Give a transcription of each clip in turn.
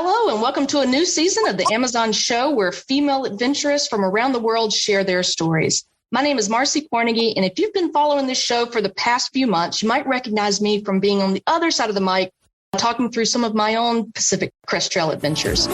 Hello, and welcome to a new season of the Amazon Show, where female adventurers from around the world share their stories. My name is Marcy Cornegie, and if you've been following this show for the past few months, you might recognize me from being on the other side of the mic, talking through some of my own Pacific Crest Trail adventures.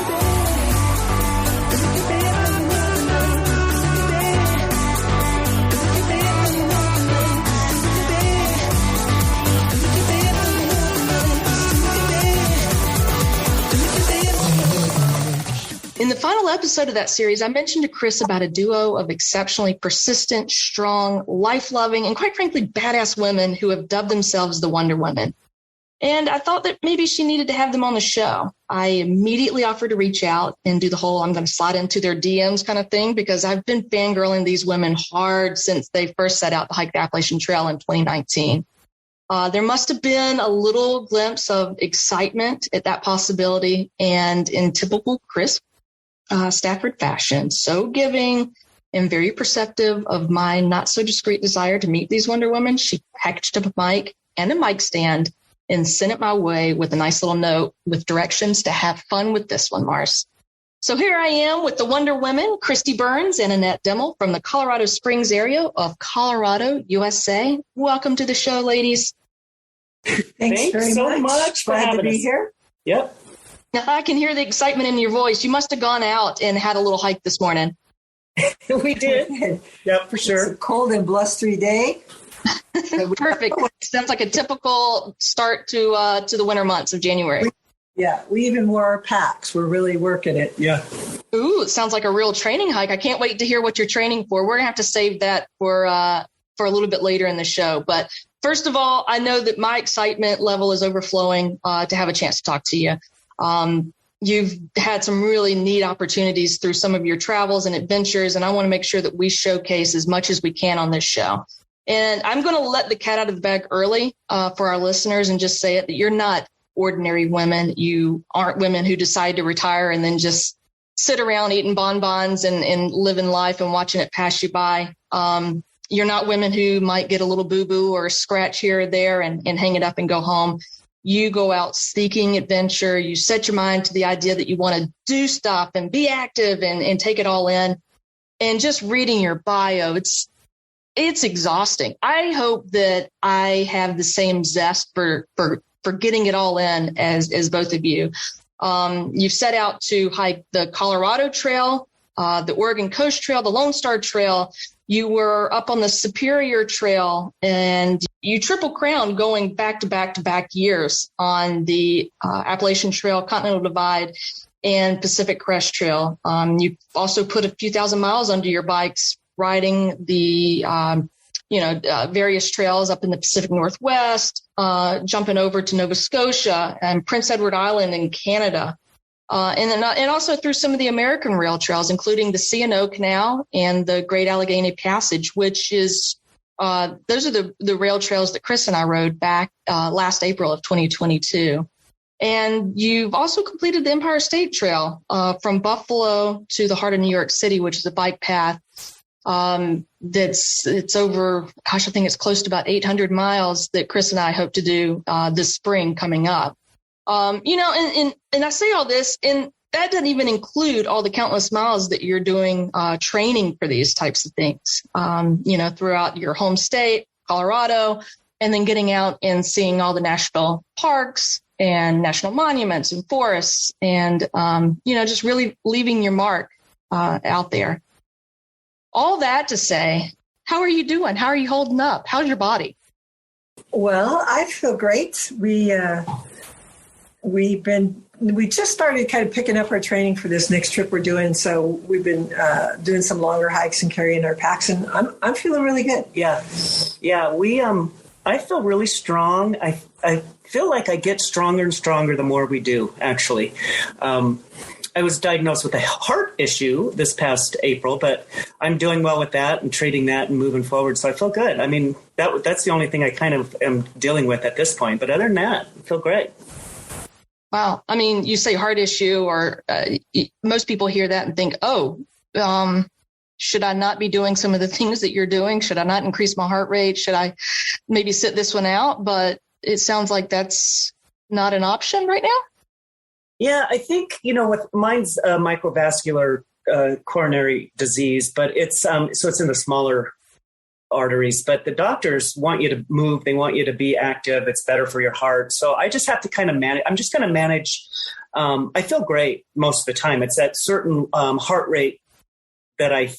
In the final episode of that series, I mentioned to Chris about a duo of exceptionally persistent, strong, life-loving, and quite frankly, badass women who have dubbed themselves the Wonder Women. And I thought that maybe she needed to have them on the show. I immediately offered to reach out and do the whole I'm going to slide into their DMs kind of thing, because I've been fangirling these women hard since they first set out to hike the Appalachian Trail in 2019. There must have been a little glimpse of excitement at that possibility, and in typical Chris Stafford fashion, so giving and very perceptive of my not so discreet desire to meet these Wonder Women, she packaged up a mic and a mic stand and sent it my way with a nice little note with directions to have fun with this one, Mars. So here I am with the Wonder Women, Kristy Burns and Annette Demel from the Colorado Springs area of Colorado, USA. Welcome to the show, ladies. Thanks very so much. Glad to be here. Yep. Now, I can hear the excitement in your voice. You must have gone out and had a little hike this morning. We did. Yep, for sure. It's a cold and blustery day. Perfect. Sounds like a typical start to the winter months of January. We even wore our packs. We're really working it. Yeah. Ooh, it sounds like a real training hike. I can't wait to hear what you're training for. We're going to have to save that for a little bit later in the show. But first of all, I know that my excitement level is overflowing to have a chance to talk to you. You've had some really neat opportunities through some of your travels and adventures, and I want to make sure that we showcase as much as we can on this show. And I'm going to let the cat out of the bag early for our listeners and just say it, that you're not ordinary women. You aren't women who decide to retire and then just sit around eating bonbons and living life and watching it pass you by. You're not women who might get a little boo-boo or a scratch here or there and hang it up and go home. You go out seeking adventure. You set your mind to the idea that you want to do stuff and be active and take it all in. And just reading your bio, it's exhausting. I hope that I have the same zest for getting it all in as both of you. You've set out to hike the Colorado Trail, the Oregon Coast Trail, the Lonestar Trail. You were up on the Superior Trail, and you triple crowned going back to back years on the Appalachian Trail, Continental Divide, and Pacific Crest Trail. You also put a few thousand miles under your bikes riding the various trails up in the Pacific Northwest, jumping over to Nova Scotia and Prince Edward Island in Canada. And also through some of the American rail trails, including the C&amp Canal and the Great Allegheny Passage, which is those are the rail trails that Chris and I rode back last April of 2022. And you've also completed the Empire State Trail from Buffalo to the heart of New York City, which is a bike path it's over, I think it's close to about 800 miles that Chris and I hope to do this spring coming up. And I say all this, and that doesn't even include all the countless miles that you're doing training for these types of things, throughout your home state, Colorado, and then getting out and seeing all the national parks and national monuments and forests and, just really leaving your mark out there. All that to say, how are you doing? How are you holding up? How's your body? Well, I feel great. We just started kind of picking up our training for this next trip we're doing. So we've been doing some longer hikes and carrying our packs, and I'm feeling really good. Yeah. I feel really strong. I feel like I get stronger and stronger the more we do, actually. I was diagnosed with a heart issue this past April, but I'm doing well with that and treating that and moving forward. So I feel good. I mean, that's the only thing I kind of am dealing with at this point. But other than that, I feel great. Wow. I mean, you say heart issue, or most people hear that and think, should I not be doing some of the things that you're doing? Should I not increase my heart rate? Should I maybe sit this one out? But it sounds like that's not an option right now. Yeah, I think, with mine's microvascular coronary disease, but it's so it's in the smaller arteries, but the doctors want you to move. They want you to be active. It's better for your heart. So I just have to kind of manage. I'm just going to manage. I feel great most of the time. It's that certain heart rate that I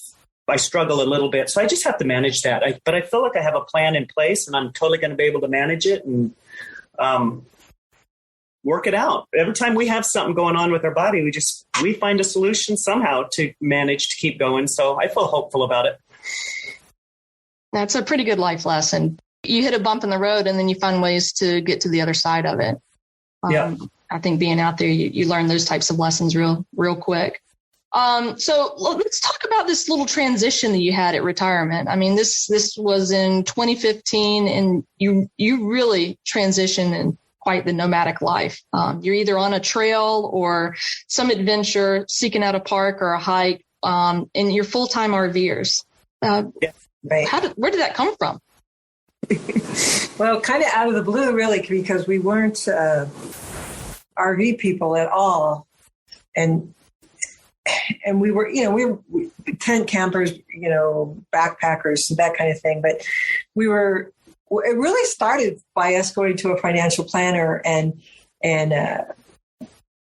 struggle a little bit. So I just have to manage that. But I feel like I have a plan in place, and I'm totally going to be able to manage it and work it out. Every time we have something going on with our body, we find a solution somehow to manage to keep going. So I feel hopeful about it. That's a pretty good life lesson. You hit a bump in the road and then you find ways to get to the other side of it. Yeah. I think being out there, you learn those types of lessons real quick. So let's talk about this little transition that you had at retirement. I mean, this was in 2015, and you really transitioned in quite the nomadic life. You're either on a trail or some adventure, seeking out a park or a hike, and you're full-time RVers. Yeah. Right. Where did that come from? Well, kind of out of the blue, really, because we weren't RV people at all, and we were, we were tent campers, backpackers, that kind of thing. But it really started by us going to a financial planner, and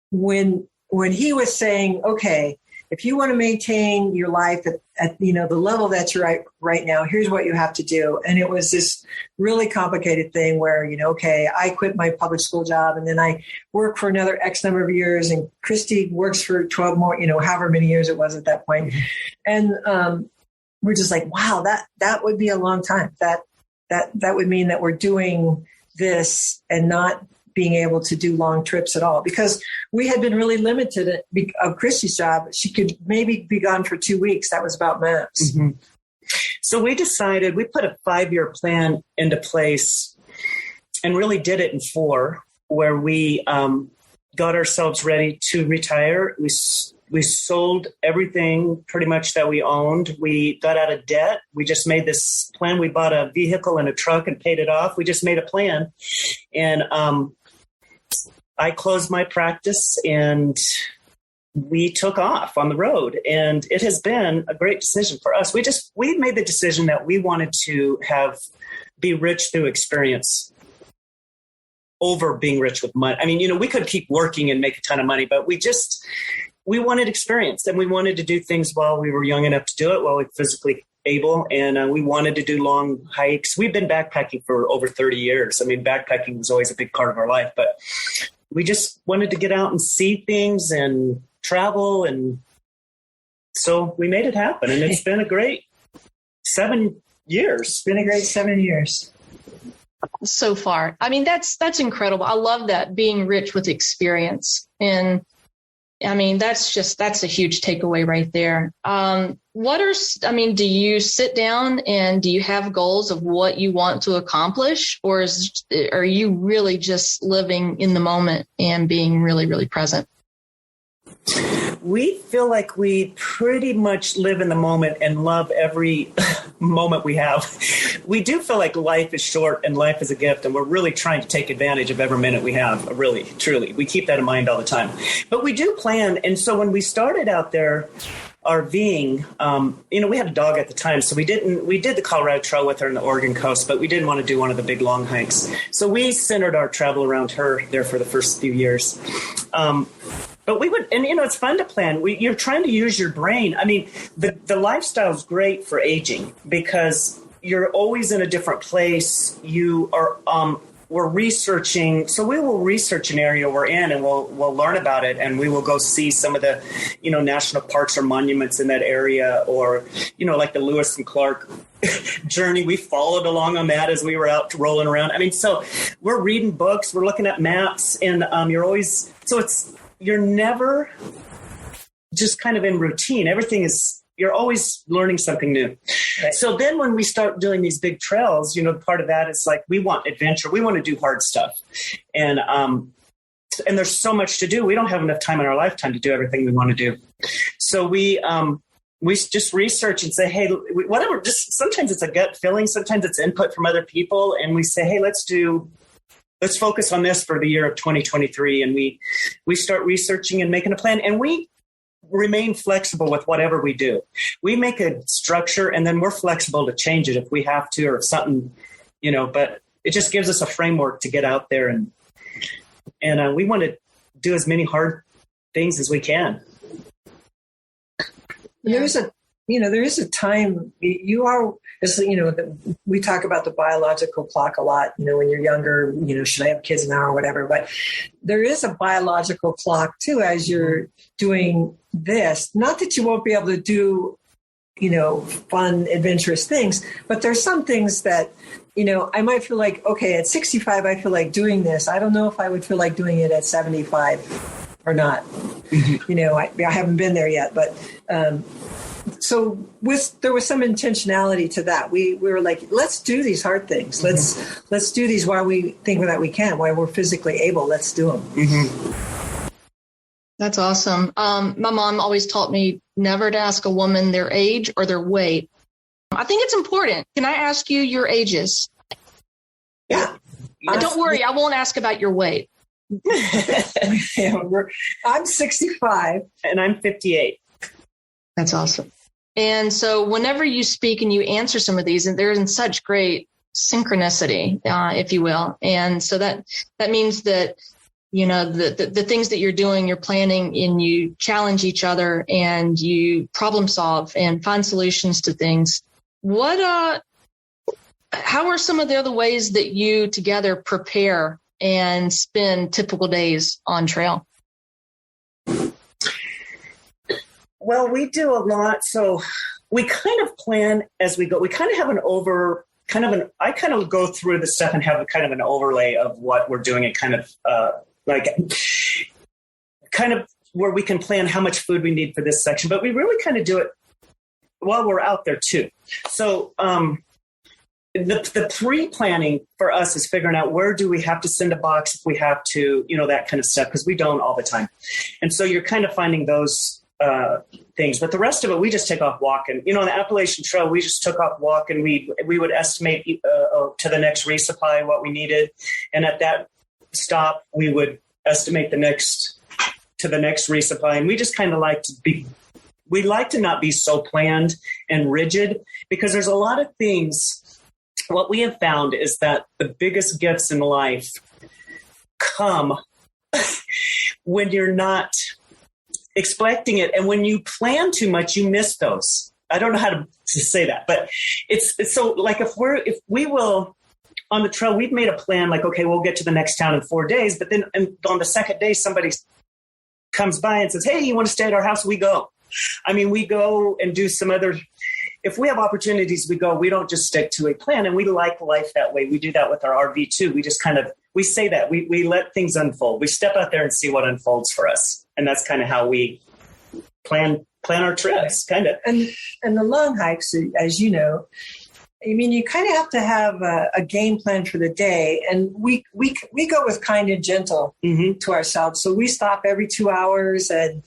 when he was saying, okay, if you want to maintain your life at the level that you're at right now, here's what you have to do. And it was this really complicated thing where, okay, I quit my public school job and then I work for another X number of years, and Kristy works for 12 more, however many years it was at that point. And we're just like, wow, that would be a long time. That would mean that we're doing this and not being able to do long trips at all, because we had been really limited of Kristy's job. She could maybe be gone for 2 weeks. That was about max. Mm-hmm. So we put a 5-year plan into place and really did it in 4, where we got ourselves ready to retire. We sold everything pretty much that we owned. We got out of debt. We just made this plan. We bought a vehicle and a truck and paid it off. We just made a plan. And I closed my practice and we took off on the road, and it has been a great decision for us. We made the decision that we wanted to be rich through experience over being rich with money. I mean, we could keep working and make a ton of money, but we wanted experience, and we wanted to do things while we were young enough to do it, while we were physically able. And we wanted to do long hikes. We've been backpacking for over 30 years. I mean, backpacking was always a big part of our life, but we just wanted to get out and see things and travel. And so we made it happen. And it's been a great 7 years. It's been a great 7 years. So far. I mean, that's incredible. I love that, being rich with experience. And I mean, that's a huge takeaway right there. Do you sit down and do you have goals of what you want to accomplish, or are you really just living in the moment and being really, really present? We feel like we pretty much live in the moment and love every moment we have. We do feel like life is short and life is a gift, and we're really trying to take advantage of every minute we have, really, truly. We keep that in mind all the time. But we do plan, and so when we started out there RVing, we had a dog at the time, so we did the Colorado Trail with her in the Oregon coast, but we didn't want to do one of the big long hikes. So we centered our travel around her there for the first few years. But we would, and it's fun to plan. You're trying to use your brain. I mean, the lifestyle is great for aging because you're always in a different place. We're researching, so we will research an area we're in, and we'll learn about it, and we will go see some of the, national parks or monuments in that area, or, like the Lewis and Clark journey. We followed along on that as we were out rolling around. I mean, so we're reading books, we're looking at maps, and you're never just kind of in routine. You're always learning something new. Right. So then when we start doing these big trails, part of that is like, we want adventure. We want to do hard stuff. And there's so much to do. We don't have enough time in our lifetime to do everything we want to do. So we just research and say, hey, whatever, just sometimes it's a gut feeling. Sometimes it's input from other people. And we say, hey, let's do let's focus on this for the year of 2023. And we start researching and making a plan, and we remain flexible with whatever we do. We make a structure, and then we're flexible to change it if we have to, or if something, but it just gives us a framework to get out there, and we want to do as many hard things as we can. Yeah. There is a time we talk about the biological clock a lot, when you're younger, should I have kids now or whatever, but there is a biological clock too, as you're doing this, not that you won't be able to do, fun, adventurous things, but there's some things that, I might feel like, okay, at 65, I feel like doing this. I don't know if I would feel like doing it at 75 or not. I haven't been there yet, but, so there was some intentionality to that. We were like, let's do these hard things. Let's do these while we think that we can, while we're physically able. Let's do them. Mm-hmm. That's awesome. My mom always taught me never to ask a woman their age or their weight. I think it's important. Can I ask you your ages? Yeah. Don't worry. I won't ask about your weight. I'm 65. And I'm 58. That's awesome. And so whenever you speak and you answer some of these, and they're in such great synchronicity, if you will. And so that means that, the things that you're doing, you're planning, and you challenge each other and you problem solve and find solutions to things. How are some of the other ways that you together prepare and spend typical days on trail? Well, we do a lot. So we kind of plan as we go. We kind of have I kind of go through the stuff and have a kind of an overlay of what we're doing, and kind of where we can plan how much food we need for this section. But we really kind of do it while we're out there too. So the pre-planning for us is figuring out where do we have to send a box if we have to, that kind of stuff, because we don't all the time. And so you're kind of finding those things, but the rest of it, we just take off walking. On the Appalachian Trail, we just took off walking. We would estimate to the next resupply what we needed, and at that stop, we would estimate to the next resupply. And we just kind of we like to not be so planned and rigid, because there's a lot of things. What we have found is that the biggest gifts in life come when you're not expecting it. And when you plan too much, you miss those. I don't know how to say that, but it's so like if we will on the trail, we've made a plan like, okay, we'll get to the next town in 4 days. But then on the second day, somebody comes by and says, hey, you want to stay at our house? We go. We go and do some other, if we have opportunities, we go. We don't just stick to a plan, and we like life that way. We do that with our RV too. We just we say that we let things unfold. We step out there and see what unfolds for us. And that's kind of how we plan our trips, kind of. And the long hikes, as you know, you kind of have to have a game plan for the day. And we go with kind and gentle to ourselves. So we stop every 2 hours and,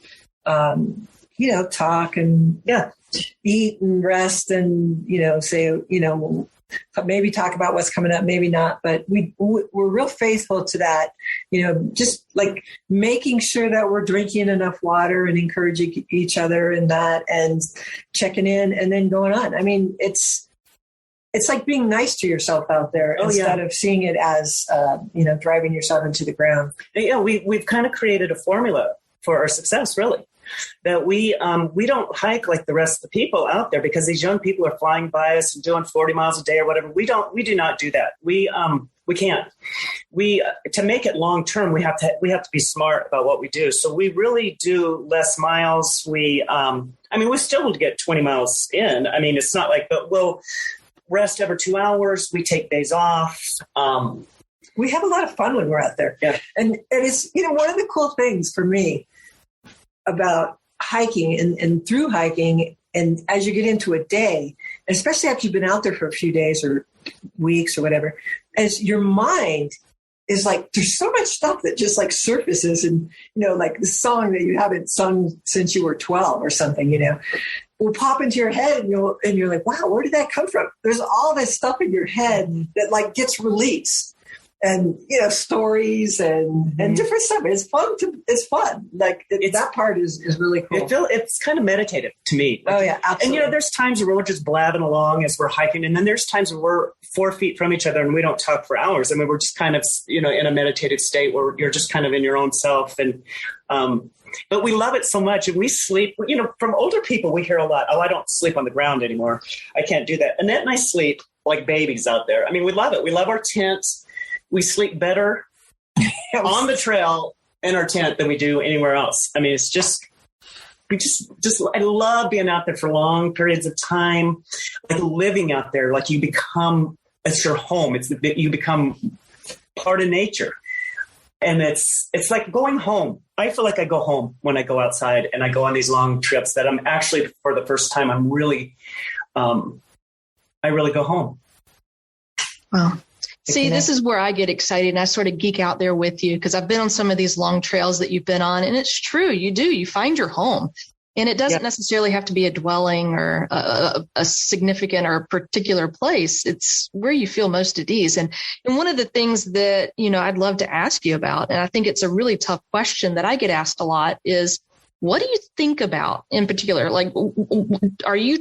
talk and eat and rest and, say, maybe talk about what's coming up, maybe not, but we're real faithful to that, just like making sure that we're drinking enough water and encouraging each other in that and checking in and then going on. It's like being nice to yourself out there instead of seeing it as, driving yourself into the ground. Yeah, we've kind of created a formula for our success, really. That we don't hike like the rest of the people out there, because these young people are flying by us and doing 40 miles a day or whatever. We do not do that. We can't. To make it long term, we have to be smart about what we do. So we really do less miles. We still get 20 miles in. It's not like, but we'll rest every 2 hours. We take days off. We have a lot of fun when we're out there. Yeah. And it's, one of the cool things for me about hiking and through hiking, and as you get into a day, especially after you've been out there for a few days or weeks or whatever, as your mind is like, there's so much stuff that just like surfaces, and like the song that you haven't sung since you were 12 or something, will pop into your head, and you're like, wow, where did that come from? There's all this stuff in your head that like gets released. and stories and different stuff. It's fun. Like that part is really cool. It's kind of meditative to me. Oh yeah, absolutely. And there's times where we're just blabbing along as we're hiking, and then there's times where we're 4 feet from each other and we don't talk for hours. I mean, we're just kind of in a meditative state where you're just kind of in your own self. And but we love it so much, and we sleep. From older people, we hear a lot. Oh, I don't sleep on the ground anymore. I can't do that. Annette and I sleep like babies out there. I mean, we love it. We love our tents. We sleep better on the trail in our tent than we do anywhere else. I mean, it's just, I love being out there for long periods of time, like living out there, like it's your home. You become part of nature. And it's like going home. I feel like I go home when I go outside and I go on these long trips that I'm actually, for the first time, I really go home. Wow. See, this is where I get excited and I sort of geek out there with you, because I've been on some of these long trails that you've been on, and it's true. You find your home, and it doesn't necessarily have to be a dwelling or a significant or a particular place. It's where you feel most at ease. And one of the things that, I'd love to ask you about, and I think it's a really tough question that I get asked a lot, is what do you think about in particular? Like, are you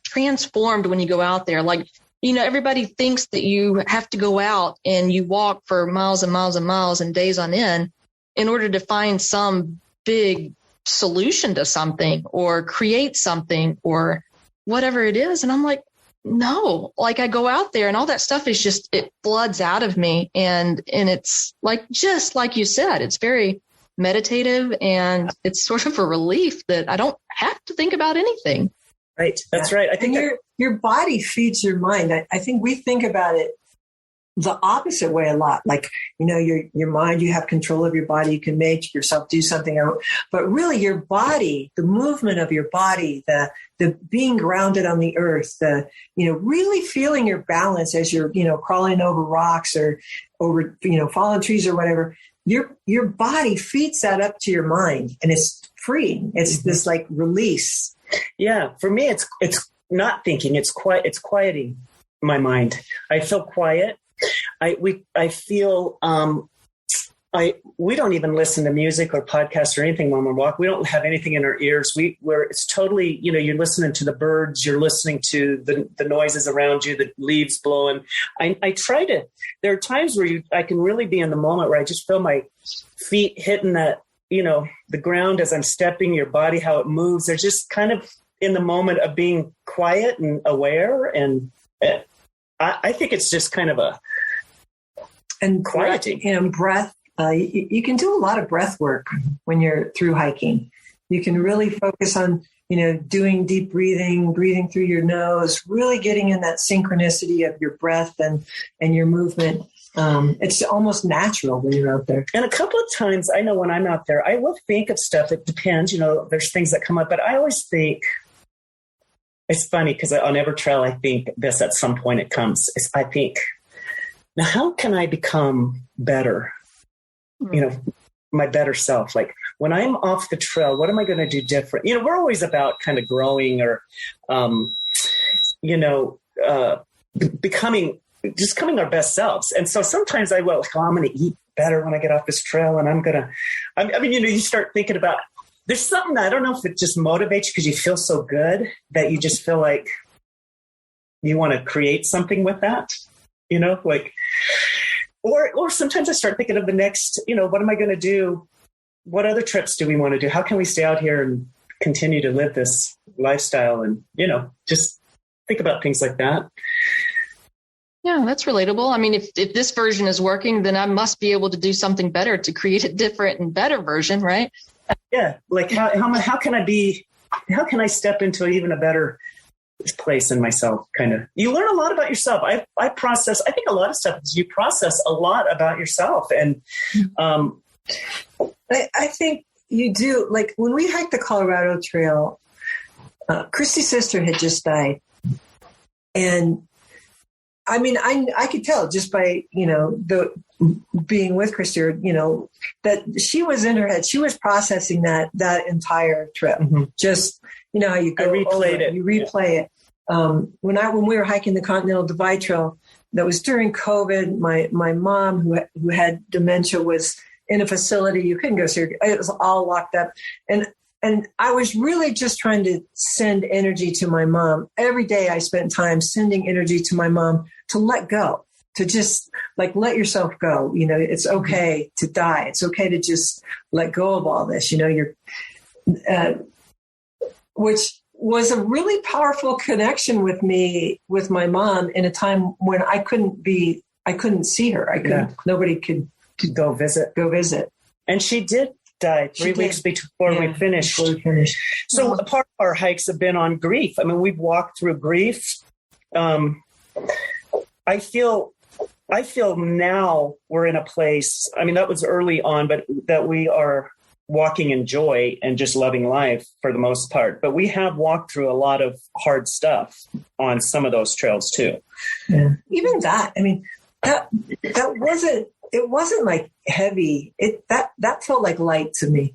transformed when you go out there? Like, everybody thinks that you have to go out and you walk for miles and miles and miles and days on end in order to find some big solution to something or create something or whatever it is. And I'm like, no, like I go out there and all that stuff is just, it floods out of me. And it's like, just like you said, it's very meditative, and it's sort of a relief that I don't have to think about anything. Right. That's right. I think your body feeds your mind. I think we think about it the opposite way a lot. Like, your mind, you have control of your body. You can make yourself do something. But really your body, the movement of your body, the being grounded on the earth, the, really feeling your balance as you're, crawling over rocks or over, fallen trees or whatever, your body feeds that up to your mind, and it's freeing. It's this like release. Yeah. For me, it's not thinking. It's quieting my mind. I feel quiet. I feel, we don't even listen to music or podcasts or anything when we walk. We don't have anything in our ears. It's totally, you're listening to the birds, you're listening to the noises around you, the leaves blowing. I try to, there are times where I can really be in the moment where I just feel my feet hitting that, the ground as I'm stepping, your body, how it moves. They're just kind of in the moment of being quiet and aware. And I think it's just kind of quieting. And breath. You can do a lot of breath work when you're through hiking. You can really focus on, doing deep breathing through your nose, really getting in that synchronicity of your breath and your movement. It's almost natural when you're out there. And a couple of times, I know when I'm out there, I will think of stuff. It depends, there's things that come up, but I always think, it's funny because on every trail, I think this at some point it comes. I think, now how can I become better? My better self. Like when I'm off the trail, what am I going to do different? We're always about kind of growing or, becoming our best selves. And so sometimes I'm going to eat better when I get off this trail. And you start thinking about, there's something, I don't know if it just motivates you because you feel so good that you just feel like you want to create something with that, or sometimes I start thinking of the next, what am I going to do? What other trips do we want to do? How can we stay out here and continue to live this lifestyle? And, just think about things like that. Yeah, that's relatable. I mean, if this version is working, then I must be able to do something better to create a different and better version, right? Yeah. Like how can I step into even a better place in myself? Kind of, you learn a lot about yourself. I think a lot of stuff is you process a lot about yourself. And, I think you do. Like when we hiked the Colorado Trail, Kristy's sister had just died. And I mean, I could tell just by, the being with Kristy, that she was in her head. She was processing that entire trip. Mm-hmm. Just, how you go you replay it. When we were hiking the Continental Divide Trail, that was during COVID. My mom, who had dementia, was in a facility. You couldn't go see her. It was all locked up. And I was really just trying to send energy to my mom. Every day I spent time sending energy to my mom to let go, to just like, let yourself go. You know, it's okay to die. It's okay to just let go of all this. You know, which was a really powerful connection with my mom in a time when I couldn't see her. Nobody could go visit. And she did die 3 weeks before we finished. So a part of our hikes have been on grief. I mean, we've walked through grief. I feel now we're in a place, I mean, that was early on, but that we are walking in joy and just loving life for the most part. But we have walked through a lot of hard stuff on some of those trails too. Yeah. Even that, I mean, that wasn't like heavy. That felt like light to me,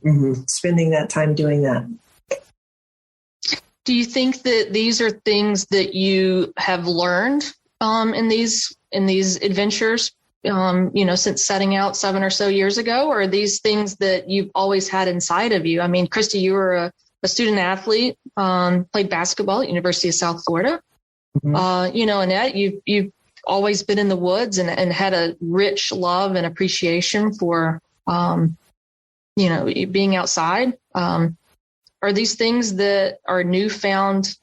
spending that time doing that. Do you think that these are things that you have learned in these adventures, since setting out 7 or so years ago, or are these things that you've always had inside of you? I mean, Kristy, you were a student athlete, played basketball at University of South Florida. Annette, you've always been in the woods and had a rich love and appreciation for, being outside. Are these things that are newfound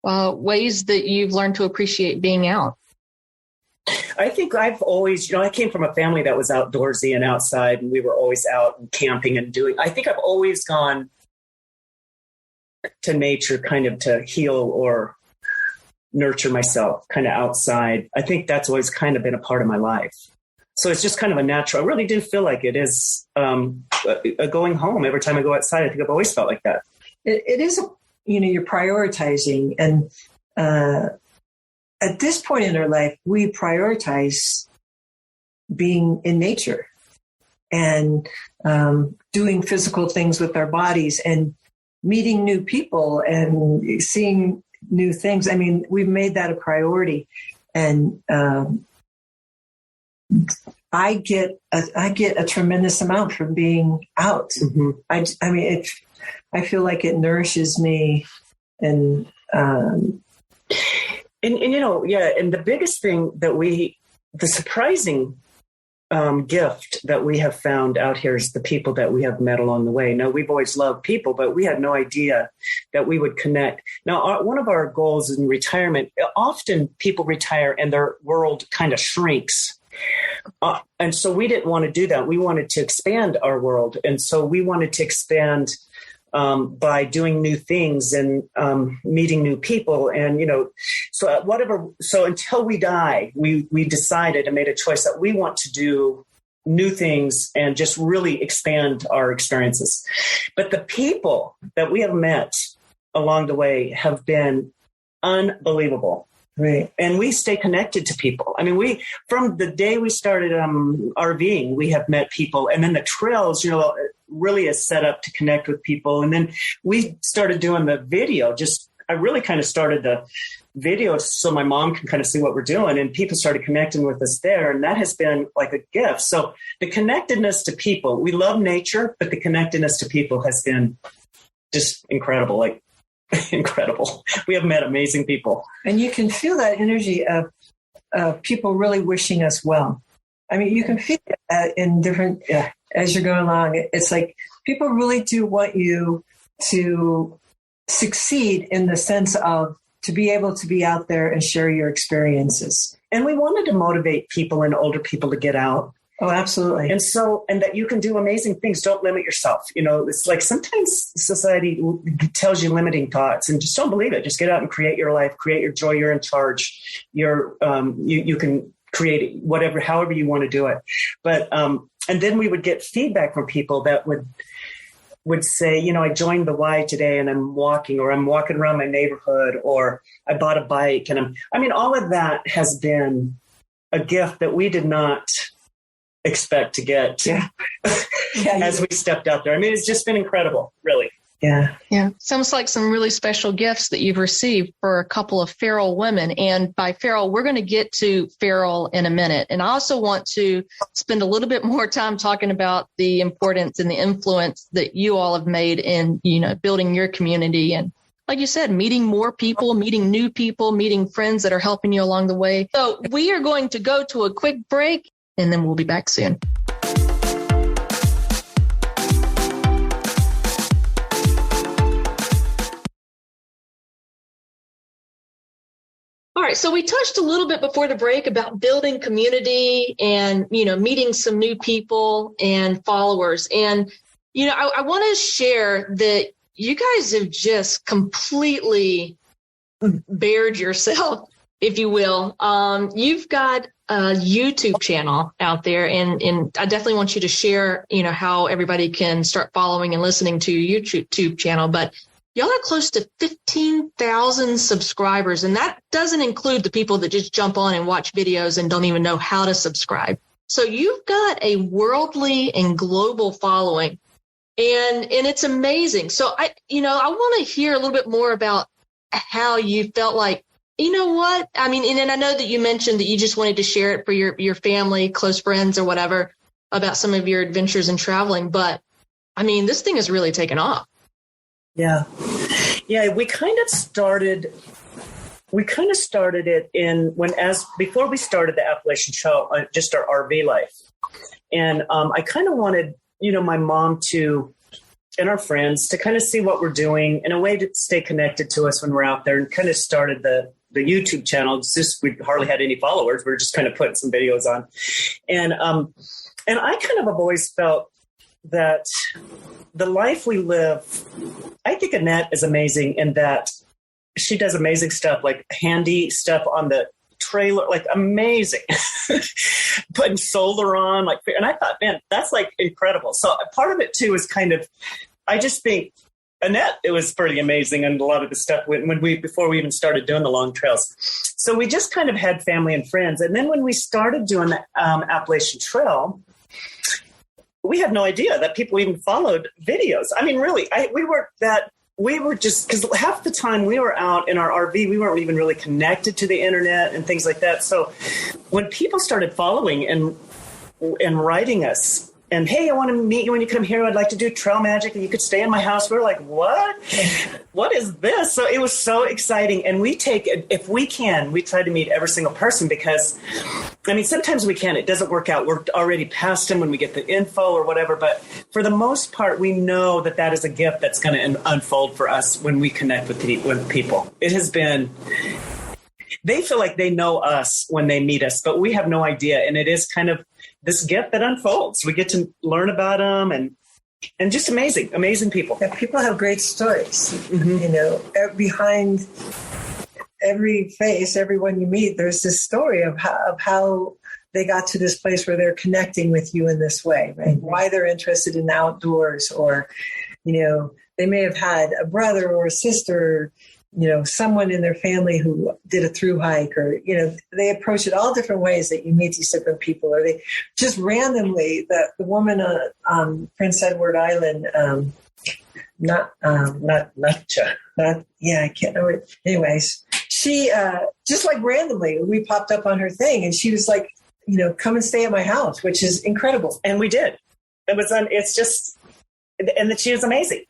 ways that you've learned to appreciate being out? I think I've always, I came from a family that was outdoorsy and outside, and we were always out and camping and I think I've always gone to nature kind of to heal or nurture myself kind of outside. I think that's always kind of been a part of my life. So it's just kind of a natural, I really do feel like it is a going home every time I go outside. I think I've always felt like that. It is, you're prioritizing. And at this point in our life, we prioritize being in nature and doing physical things with our bodies and meeting new people and seeing new things. I mean, we've made that a priority, and I get a tremendous amount from being out. I mean, I feel like it nourishes me, and and the biggest thing that the surprising gift that we have found out here is the people that we have met along the way. Now, we've always loved people, but we had no idea that we would connect. Now, one of our goals in retirement, often people retire and their world kind of shrinks. And so we didn't want to do that. We wanted to expand our world. And so we wanted to expand by doing new things and meeting new people. And, so until we die, we decided and made a choice that we want to do new things and just really expand our experiences. But the people that we have met along the way have been unbelievable. Right. And we stay connected to people. I mean, from the day we started RVing, we have met people. And then the trails, really is set up to connect with people. And then we started doing the video. I really kind of started the video so my mom can kind of see what we're doing. And people started connecting with us there. And that has been like a gift. So the connectedness to people, we love nature, but the connectedness to people has been just incredible. Like, incredible. We have met amazing people. And you can feel that energy of people really wishing us well. I mean, you can feel it in different, as you're going along. It's like people really do want you to succeed in the sense of to be able to be out there and share your experiences. And we wanted to motivate people and older people to get out. Oh, absolutely. And that you can do amazing things. Don't limit yourself. It's like sometimes society tells you limiting thoughts, and just don't believe it. Just get out and create your life, create your joy. You're in charge. You can create it, whatever, however you want to do it. But, and then we would get feedback from people that would say, I joined the Y today and I'm walking around my neighborhood, or I bought a bike. And all of that has been a gift that we did not expect to get as we stepped out there. I mean, it's just been incredible, really. Yeah. Yeah. Sounds like some really special gifts that you've received for a couple of feral women. And by feral, we're going to get to feral in a minute. And I also want to spend a little bit more time talking about the importance and the influence that you all have made in, building your community. And like you said, meeting more people, meeting new people, meeting friends that are helping you along the way. So we are going to go to a quick break and then we'll be back soon. All right. So we touched a little bit before the break about building community and, meeting some new people and followers. And, I want to share that you guys have just completely bared yourself, if you will. You've got a YouTube channel out there, and I definitely want you to share, how everybody can start following and listening to your YouTube channel. But y'all are close to 15,000 subscribers, and that doesn't include the people that just jump on and watch videos and don't even know how to subscribe. So you've got a worldly and global following, and it's amazing. So I want to hear a little bit more about how you felt like, you know what? I mean, and I know that you mentioned that you just wanted to share it for your family, close friends or whatever about some of your adventures and traveling. But I mean, this thing has really taken off. Yeah. We kind of started it before we started the Appalachian Trail, just our RV life. And I kind of wanted, my mom and our friends to kind of see what we're doing in a way to stay connected to us when we're out there, and kind of started the YouTube channel. It's just, we hardly had any followers. We were just kind of putting some videos on. And I kind of have always felt that the life we live, I think Annette is amazing in that she does amazing stuff, like handy stuff on the trailer, like amazing, putting solar on, and I thought, man, that's like incredible. So part of it too is kind of, I just think Annette, it was pretty amazing. And a lot of the stuff before we even started doing the long trails. So we just kind of had family and friends. And then when we started doing the Appalachian Trail, we had no idea that people even followed videos. I mean, really, we were just, because half the time we were out in our RV, we weren't even really connected to the internet and things like that. So when people started following and writing us, and hey, I want to meet you when you come here. I'd like to do trail magic, and you could stay in my house. We were like, what? What is this? So it was so exciting. And we if we can, we try to meet every single person, because, I mean, sometimes we can. It doesn't work out. We're already past them when we get the info or whatever. But for the most part, we know that is a gift that's going to unfold for us when we connect with people. It has been, they feel like they know us when they meet us, but we have no idea. And it is kind of this gift that unfolds. We get to learn about them and just amazing people. Yeah, people have great stories. Mm-hmm. Behind every face, everyone you meet, there's this story of how they got to this place where they're connecting with you in this way, right? Mm-hmm. Why they're interested in the outdoors, or, they may have had a brother or a sister, someone in their family who did a through hike, or, they approach it all different ways that you meet these different people, or they just randomly, the woman on Prince Edward Island, I can't know it. Anyways, she, just like randomly, we popped up on her thing, and she was like, come and stay at my house, which is incredible. And we did. It's just, and that she was amazing.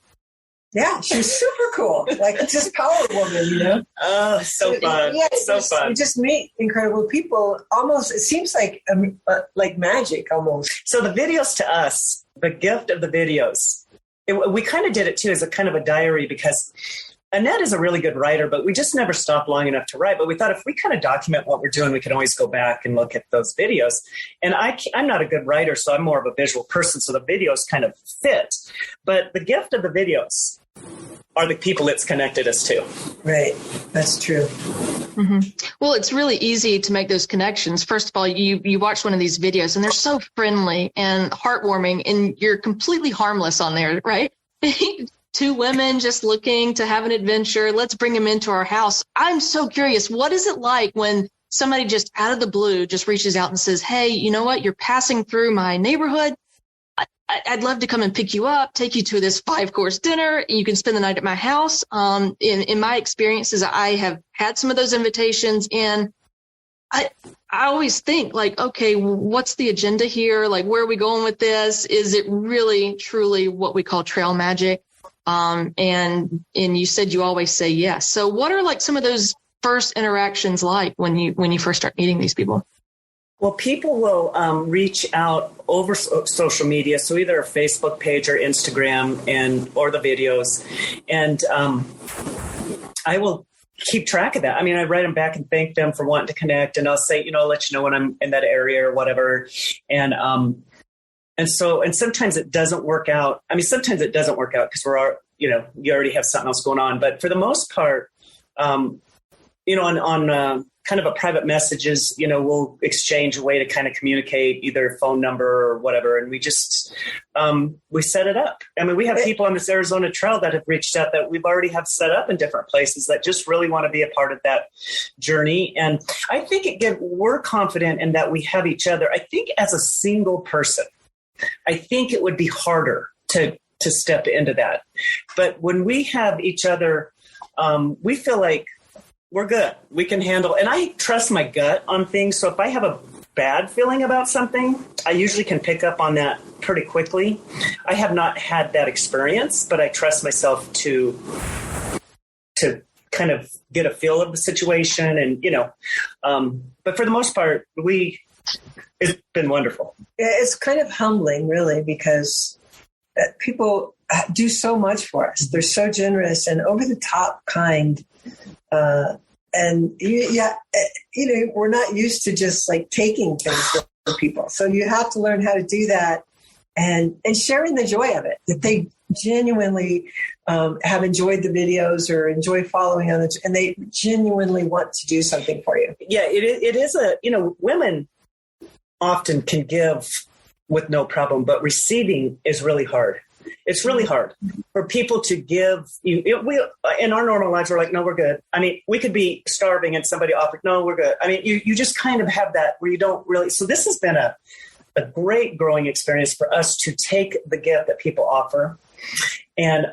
Yeah, she was super cool. Like, just power woman, Oh, so fun. Yeah, so fun. You just meet incredible people. Almost, it seems like magic almost. So the videos to us, the gift of the videos, we kind of did it too as a kind of a diary, because Annette is a really good writer, but we just never stopped long enough to write. But we thought if we kind of document what we're doing, we can always go back and look at those videos. And I'm not a good writer, so I'm more of a visual person, so the videos kind of fit. But the gift of the videos are the people it's connected us to. Right. That's true. Mm-hmm. Well, it's really easy to make those connections. First of all, you watch one of these videos and they're so friendly and heartwarming, and you're completely harmless on there, right? Two women just looking to have an adventure. Let's bring them into our house. I'm so curious. What is it like when somebody just out of the blue just reaches out and says, hey, you know what? You're passing through my neighborhood. I'd love to come and pick you up, take you to this 5-course dinner. You can spend the night at my house. In my experiences, I have had some of those invitations, and I always think like, okay, what's the agenda here? Like, where are we going with this? Is it really, truly what we call trail magic? And you said you always say yes. So what are like some of those first interactions like when you first start meeting these people? Well, people will reach out over social media, so either a Facebook page or Instagram or the videos, and I will keep track of that. I mean, I write them back and thank them for wanting to connect, and I'll say, I'll let you know when I'm in that area or whatever, and sometimes it doesn't work out. I mean, sometimes it doesn't work out because you already have something else going on, but for the most part, on kind of a private messages, we'll exchange a way to kind of communicate, either phone number or whatever. And we just, we set it up. I mean, we have people on this Arizona trail that have reached out that we've already have set up in different places that just really want to be a part of that journey. And I think we're confident in that we have each other. I think as a single person, I think it would be harder to step into that. But when we have each other, we feel like we're good. We can handle, and I trust my gut on things. So if I have a bad feeling about something, I usually can pick up on that pretty quickly. I have not had that experience, but I trust myself to kind of get a feel of the situation. And, but for the most part, it's been wonderful. Yeah, it's kind of humbling, really, because people do so much for us. They're so generous and over the top kind. And we're not used to just like taking things from people. So you have to learn how to do that and sharing the joy of it, that they genuinely have enjoyed the videos or enjoy following on it, and they genuinely want to do something for you. Yeah, it is women often can give with no problem, but receiving is really hard. It's really hard for people to give you. We in our normal lives, we're like, no, we're good. I mean, we could be starving and somebody offered, no, we're good. I mean, you just kind of have that where you don't really. So this has been a great growing experience for us to take the gift that people offer. And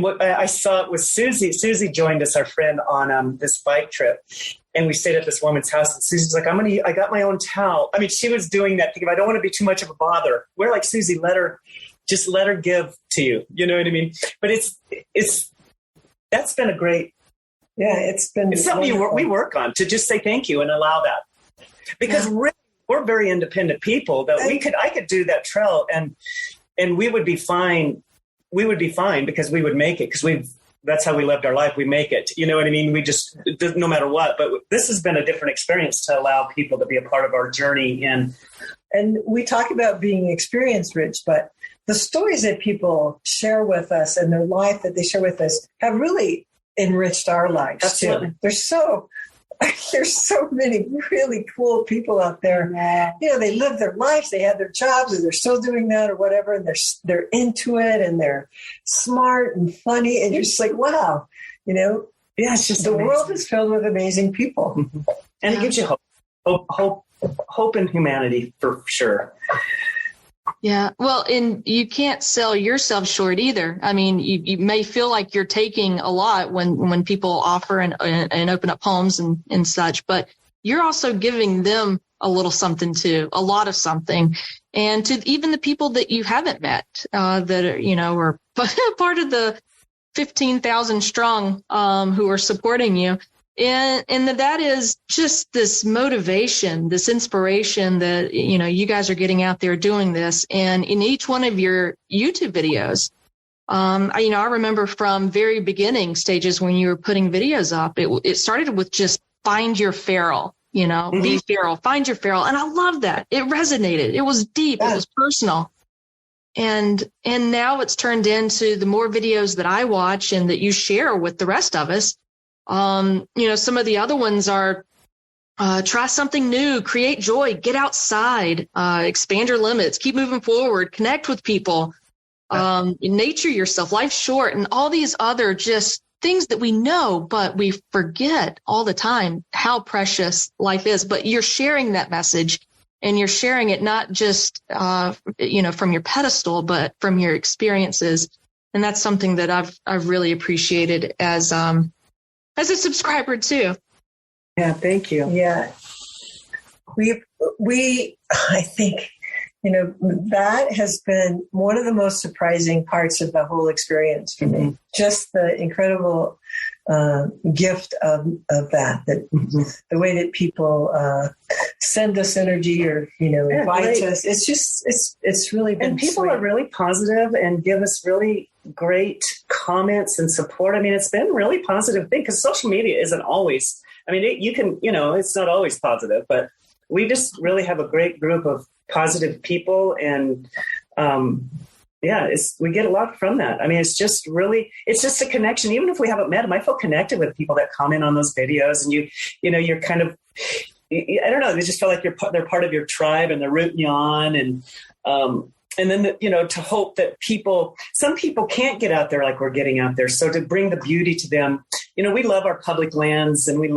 what I saw it was Susie. Susie joined us, our friend, on this bike trip. And we stayed at this woman's house. And Susie's like, I got my own towel. I mean, she was doing that thinking, I don't want to be too much of a bother. We're like, Susie, let her give to you. You know what I mean? But that's been a great. Yeah, it's something we work on, to just say thank you and allow that, because really, we're very independent people that I could do that trail and we would be fine. We would be fine because we would make it, because that's how we lived our life. We make it. You know what I mean? We just, no matter what. But this has been a different experience to allow people to be a part of our journey. And we talk about being experience rich, but the stories that people share with us and their life that they share with us have really enriched our lives. Absolutely. Too. There's so many really cool people out there. Yeah. They live their lives, they have their jobs, and they're still doing that or whatever, and they're into it, and they're smart and funny, and you're just like, wow, yeah, it's just the amazing. World is filled with amazing people, and it gives you hope in humanity for sure. Yeah. Well, and you can't sell yourself short either. I mean, you may feel like you're taking a lot when people offer and open up homes and such, but you're also giving them a little something too, a lot of something. And to even the people that you haven't met, that are, part of the 15,000 strong, who are supporting you. And that is just this motivation, this inspiration that, you guys are getting out there doing this. And in each one of your YouTube videos, I remember from very beginning stages when you were putting videos up, it started with just find your feral, be feral, find your feral. And I love that. It resonated. It was deep. It was personal. And now it's turned into the more videos that I watch and that you share with the rest of us. Some of the other ones are, try something new, create joy, get outside, expand your limits, keep moving forward, connect with people, nature yourself, life's short, and all these other just things that we know, but we forget all the time how precious life is. But you're sharing that message and you're sharing it not just, from your pedestal, but from your experiences. And that's something that I've really appreciated as a subscriber too. Yeah. Thank you. Yeah. I think, that has been one of the most surprising parts of the whole experience for me. Just the incredible gift of that the way that people send us energy or invite us. It's really been and people sweet. are really positive and give us really great comments and support. I mean, it's been a really positive thing because social media isn't always. I mean, it's not always positive, but we just really have a great group of positive people, and we get a lot from that. I mean, it's just a connection. Even if we haven't met them, I feel connected with people that comment on those videos, and you're kind of, I don't know, they just feel like they're part of your tribe and they're rooting you on, and then to hope that some people can't get out there like we're getting out there. So to bring the beauty to them, we love our public lands, and we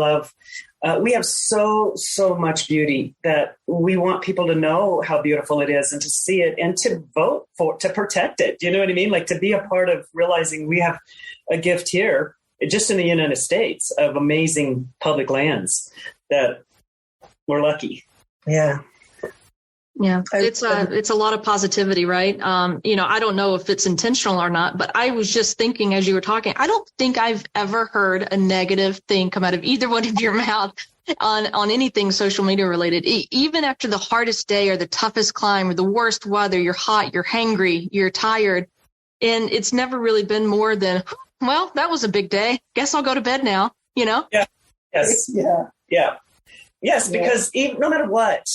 have so much beauty that we want people to know how beautiful it is and to see it and to vote to protect it. You know what I mean? Like to be a part of realizing we have a gift here just in the United States of amazing public lands that we're lucky. Yeah. Yeah, it's a lot of positivity, right? I don't know if it's intentional or not, but I was just thinking as you were talking, I don't think I've ever heard a negative thing come out of either one of your mouth on anything social media related. Even after the hardest day or the toughest climb or the worst weather, you're hot, you're hangry, you're tired. And it's never really been more than, well, that was a big day. Guess I'll go to bed now, Yeah. Yes. Yeah. Yeah. Yes, because no matter what,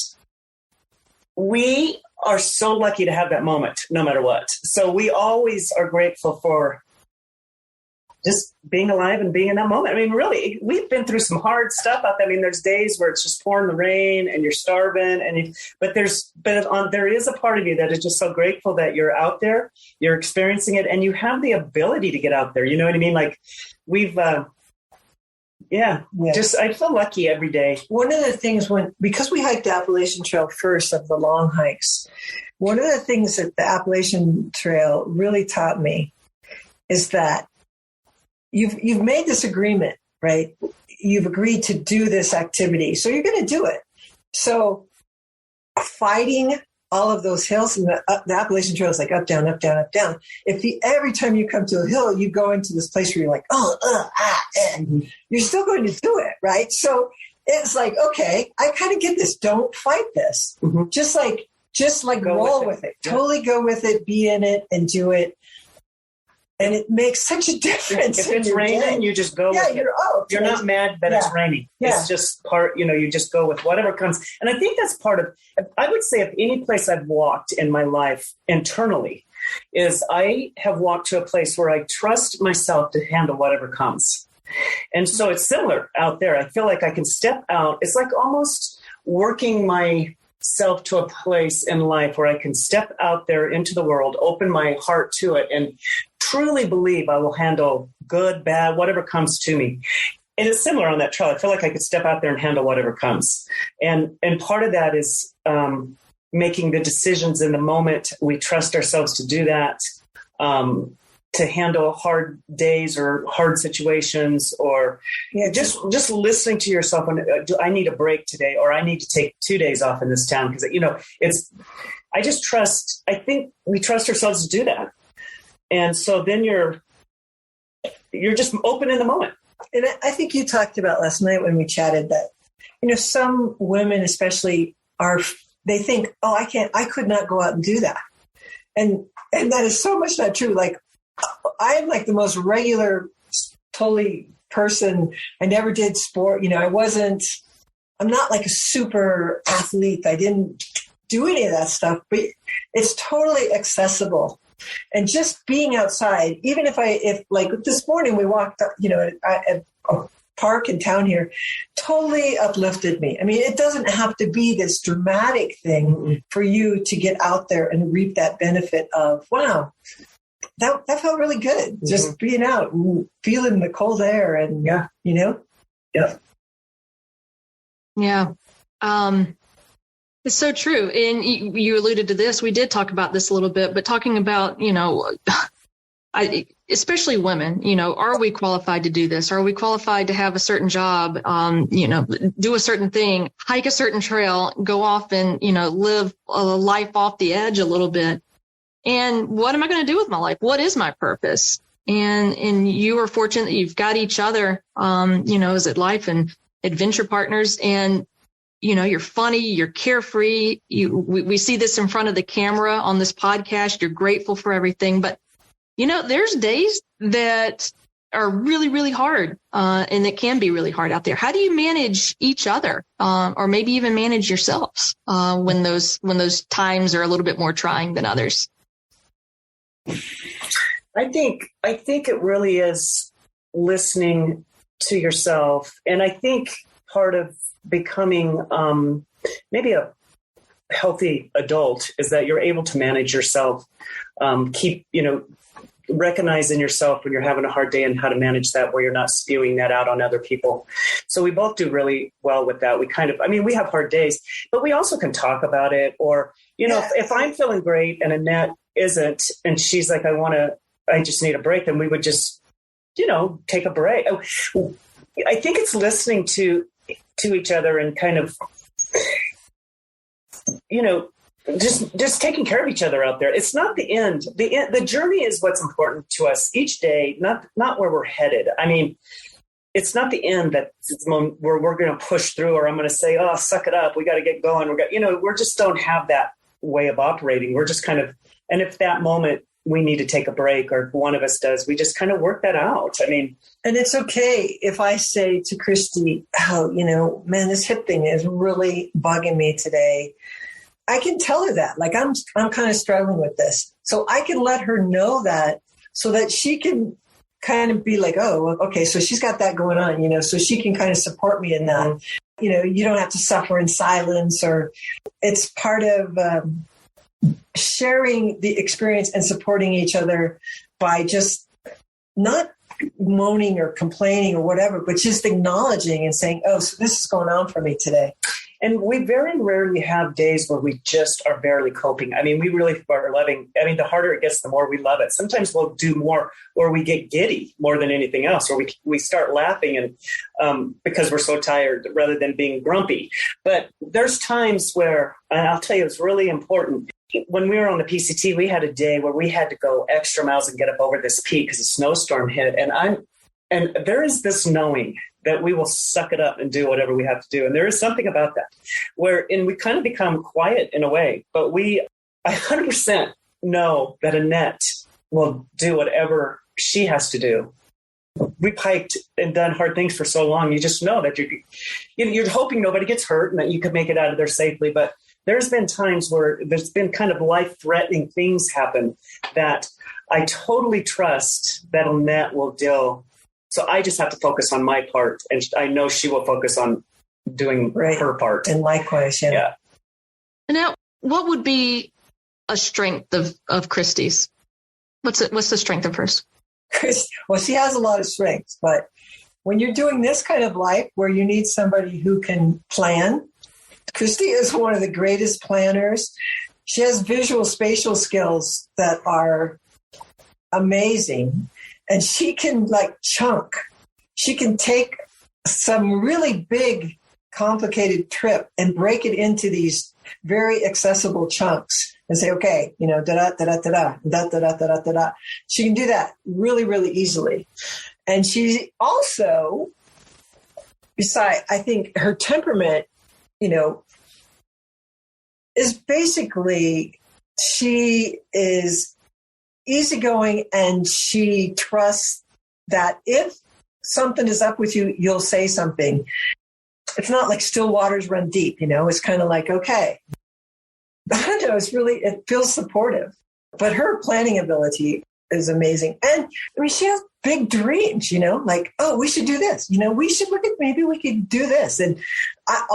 we are so lucky to have that moment, no matter what. So we always are grateful for just being alive and being in that moment. I mean, really, we've been through some hard stuff out there. I mean, there's days where it's just pouring the rain and you're starving, but there is a part of you that is just so grateful that you're out there, you're experiencing it, and you have the ability to get out there. You know what I mean? Like we've, just I feel lucky every day. One of the things because we hiked the Appalachian Trail first of the long hikes, one of the things that the Appalachian Trail really taught me is that you've made this agreement, right? You've agreed to do this activity, so you're going to do it. So fighting all of those hills, and the Appalachian Trail is like up, down, up, down, up, down. Every time you come to a hill, you go into this place where you're like, and you're still going to do it, right? So it's like, okay, I kind of get this. Don't fight this. Mm-hmm. Just like roll with it. Totally go with it, be in it, and do it. And it makes such a difference. If it's raining, you just go with it. You're not mad that it's raining. Yeah. It's just part, you just go with whatever comes. And I think that's part of, I would say if any place I've walked in my life internally is I have walked to a place where I trust myself to handle whatever comes. And so it's similar out there. I feel like I can step out. It's like almost working myself to a place in life where I can step out there into the world, open my heart to it, and truly believe I will handle good, bad, whatever comes to me. And it's similar on that trail. I feel like I could step out there and handle whatever comes. And part of that is making the decisions in the moment. We trust ourselves to do that, to handle hard days or hard situations, or just listening to yourself. Do I need a break today, or I need to take 2 days off in this town? Because, I think we trust ourselves to do that. And so then you're just open in the moment. And I think you talked about last night when we chatted that, some women especially they think, I could not go out and do that. And that is so much not true. Like I am like the most regular, totally person. I never did sport. I'm not like a super athlete. I didn't do any of that stuff, but it's totally accessible. And just being outside, even if like this morning we walked, at a park in town here, totally uplifted me. I mean, it doesn't have to be this dramatic thing for you to get out there and reap that benefit of, wow, that felt really good. Mm-hmm. Just being out and feeling the cold air and, Yeah. Yeah. It's so true. And you alluded to this. We did talk about this a little bit, but talking about, especially women, are we qualified to do this? Are we qualified to have a certain job, do a certain thing, hike a certain trail, go off and, live a life off the edge a little bit? And what am I going to do with my life? What is my purpose? And you are fortunate that you've got each other, as at life and adventure partners. And, you're funny, you're carefree. We see this in front of the camera on this podcast. You're grateful for everything. But, there's days that are really, really hard, and it can be really hard out there. How do you manage each other, or maybe even manage yourselves, when those times are a little bit more trying than others? I think it really is listening to yourself. And I think part of becoming maybe a healthy adult is that you're able to manage yourself, recognizing yourself when you're having a hard day and how to manage that where you're not spewing that out on other people. So we both do really well with that. We have hard days, but we also can talk about it. Or, if I'm feeling great and Annette isn't, and she's like, I just need a break, then we would just, take a break. I think it's listening to each other and kind of, just taking care of each other out there. It's not the end. The journey is what's important to us each day, not where we're headed. I mean, it's not the end where we're going to push through, or I'm going to say, oh, suck it up. We got to get going. We just don't have that way of operating. We're just kind of, and if that moment we need to take a break, or if one of us does, we just kind of work that out. I mean, and it's okay if I say to Kristy, man, this hip thing is really bugging me today. I can tell her that, like, I'm kind of struggling with this. So I can let her know that, so that she can kind of be like, oh, okay, so she's got that going on, so she can kind of support me in that. You don't have to suffer in silence, or it's part of sharing the experience and supporting each other by just not moaning or complaining or whatever, but just acknowledging and saying, oh, so this is going on for me today. And we very rarely have days where we just are barely coping. I mean, we really are loving. I mean, the harder it gets, the more we love it. Sometimes we'll do more, or we get giddy more than anything else, or we start laughing and because we're so tired, rather than being grumpy. But there's times where, and I'll tell you, it's really important. When we were on the PCT, we had a day where we had to go extra miles and get up over this peak because a snowstorm hit. And there is this knowing that we will suck it up and do whatever we have to do. And there is something about that and we kind of become quiet in a way, but I 100% know that Annette will do whatever she has to do. We've hiked and done hard things for so long. You just know that you're hoping nobody gets hurt and that you could make it out of there safely. But there's been times where there's been kind of life-threatening things happen that I totally trust that Annette will deal. So I just have to focus on my part, and I know she will focus on doing her part. And likewise, yeah. And now, what would be a strength of Kristy's? What's the strength of hers? Well, she has a lot of strengths, but when you're doing this kind of life where you need somebody who can plan, Kristy is one of the greatest planners. She has visual spatial skills that are amazing. And she can chunk. She can take some really big, complicated trip and break it into these very accessible chunks and say, okay, da-da-da-da-da-da. She can do that really, really easily. And she also, besides, I think her temperament, is basically, she is easygoing, and she trusts that if something is up with you, you'll say something. It's not like still waters run deep, it's kind of like, okay. I don't know, it feels supportive. But her planning ability is amazing. And she has big dreams, oh, we should do this. We should look at, maybe we could do this. And I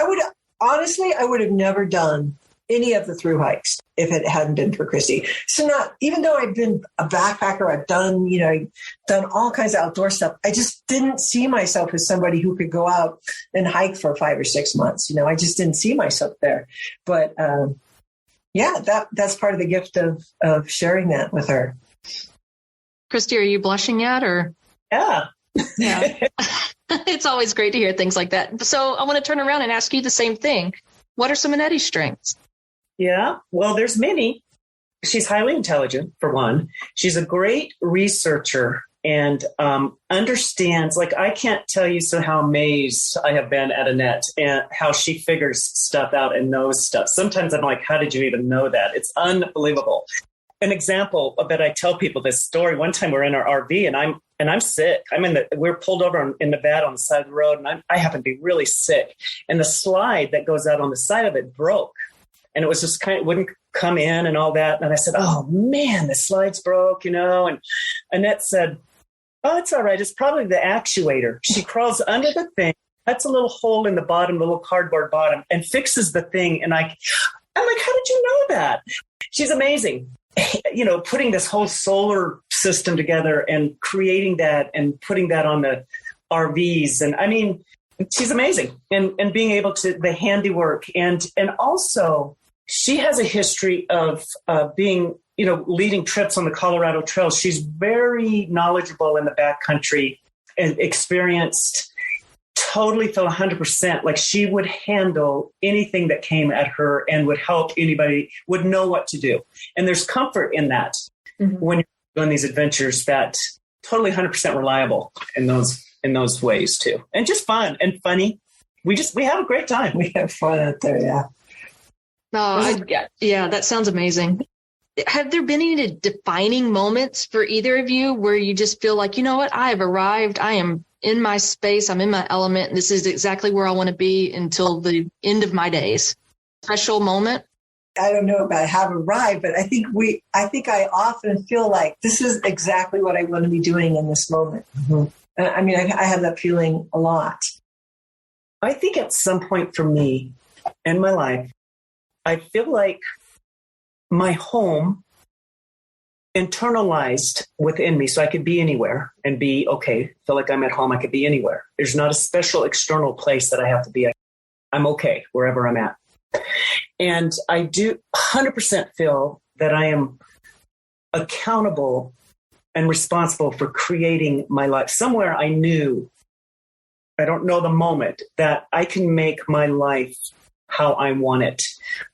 would have never done any of the through hikes if it hadn't been for Kristy. So even though I've been a backpacker, I've done all kinds of outdoor stuff. I just didn't see myself as somebody who could go out and hike for 5 or 6 months. I just didn't see myself there. But that's part of the gift of sharing that with her. Kristy, are you blushing yet, or? Yeah. It's always great to hear things like that. So I want to turn around and ask you the same thing. What are some of Annette's strengths? Yeah, well, there's many. She's highly intelligent, for one. She's a great researcher and understands, I can't tell you how amazed I have been at Annette and how she figures stuff out and knows stuff. Sometimes I'm like, how did you even know that? It's unbelievable. An example that I tell people this story. One time we're in our RV and I'm sick. We're pulled over in Nevada on the side of the road, and I happen to be really sick. And the slide that goes out on the side of it broke, and it was just wouldn't come in and all that. And I said, "Oh man, the slide's broke," And Annette said, "Oh, it's all right. It's probably the actuator." She crawls under the thing, cuts a little hole in the bottom, the little cardboard bottom, and fixes the thing. And I'm like, "How did you know that?" She's amazing. Putting this whole solar system together and creating that and putting that on the RVs. And she's amazing. And being able to, the handiwork. And also she has a history of being, leading trips on the Colorado Trail. She's very knowledgeable in the backcountry and experienced. Totally feel 100% like she would handle anything that came at her and would help anybody, would know what to do. And there's comfort in that when you're doing these adventures, that totally 100% reliable in those ways too. And just fun and funny. We have a great time. We have fun out there. Yeah. That sounds amazing. Have there been any defining moments for either of you where you just feel like, I have arrived. I am in my space. I'm in my element. And this is exactly where I want to be until the end of my days. Special moment? I don't know about have arrived, but I think I often feel like this is exactly what I want to be doing in this moment. Mm-hmm. I have that feeling a lot. I think at some point for me in my life, I feel like my home internalized within me, so I could be anywhere and be okay. Feel like I'm at home. I could be anywhere. There's not a special external place that I have to be. I'm okay wherever I'm at. And I do 100% feel that I am accountable and responsible for creating my life. Somewhere I knew, I don't know the moment, that I can make my life how I want it.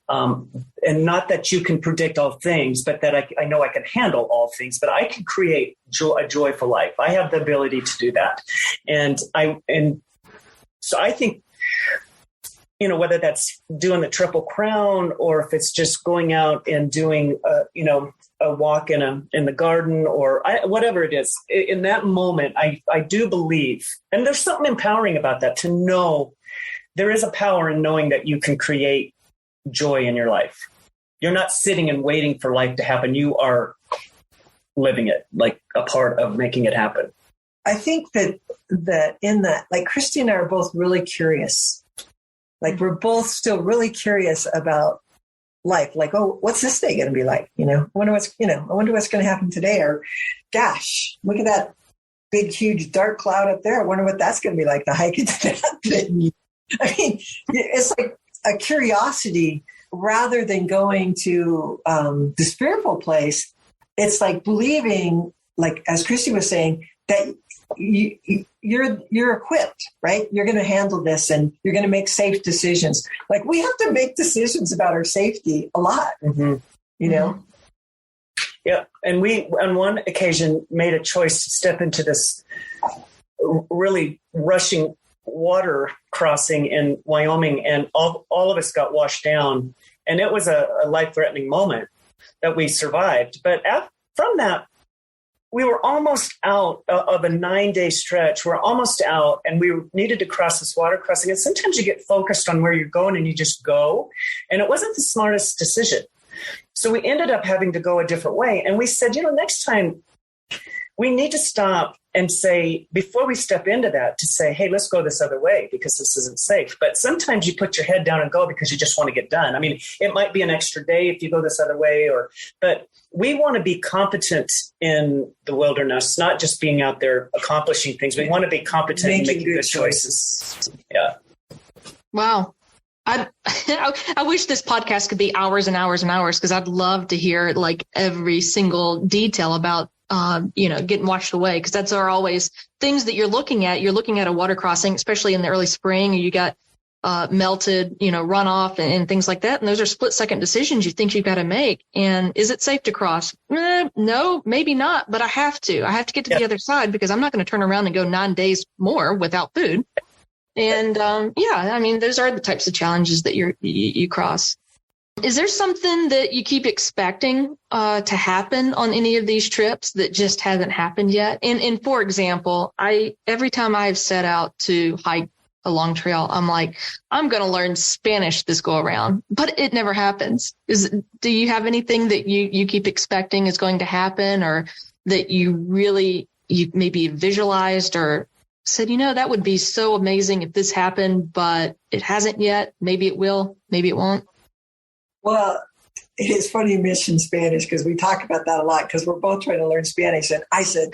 And not that you can predict all things, but that I know I can handle all things, but I can create a joyful life. I have the ability to do that. And so I think, whether that's doing the Triple Crown or if it's just going out and doing, a walk in the garden or whatever it is, in that moment, I do believe, and there's something empowering about that, to know there is a power in knowing that you can create joy in your life. You're not sitting and waiting for life to happen. You are living it, like a part of making it happen. I think that in that, like Kristy and I are both really curious. Like we're both still really curious about life. Like, oh, what's this day going to be like? I wonder what's going to happen today. Or gosh, look at that big, huge dark cloud up there. I wonder what that's going to be like, the hike into that thing. It's like a curiosity rather than going to the spiritual place. It's like believing, like as Kristy was saying, that you're equipped, right? You're going to handle this and you're going to make safe decisions. Like we have to make decisions about our safety a lot, Yeah. And we, on one occasion, made a choice to step into this really rushing water crossing in Wyoming, and all of us got washed down. And it was a life-threatening moment that we survived. But from that, we were almost out of a 9-day stretch. We're almost out, and we needed to cross this water crossing. And sometimes you get focused on where you're going and you just go. And it wasn't the smartest decision. So we ended up having to go a different way. And we said, next time we need to stop and say, before we step into that, to say, hey, let's go this other way because this isn't safe. But sometimes you put your head down and go because you just want to get done. I mean, it might be an extra day if you go this other way, but we want to be competent in the wilderness, not just being out there accomplishing things. We want to be competent in making good choices. Yeah. Wow. I wish this podcast could be hours and hours and hours, because I'd love to hear like every single detail about getting washed away, because that's always things that you're looking at. You're looking at a water crossing, especially in the early spring, and you got melted, runoff and things like that. And those are split second decisions you think you've got to make. And is it safe to cross? No, maybe not, but I have to get to the other side, because I'm not going to turn around and go 9 days more without food. And those are the types of challenges that you cross. Is there something that you keep expecting to happen on any of these trips that just hasn't happened yet? And for example, every time I've set out to hike a long trail, I'm like, I'm going to learn Spanish this go around, but it never happens. Do you have anything that you keep expecting is going to happen, or that you maybe visualized or said, that would be so amazing if this happened, but it hasn't yet. Maybe it will, maybe it won't. Well, it is funny you mentioned Spanish, because we talk about that a lot, because we're both trying to learn Spanish. And I said,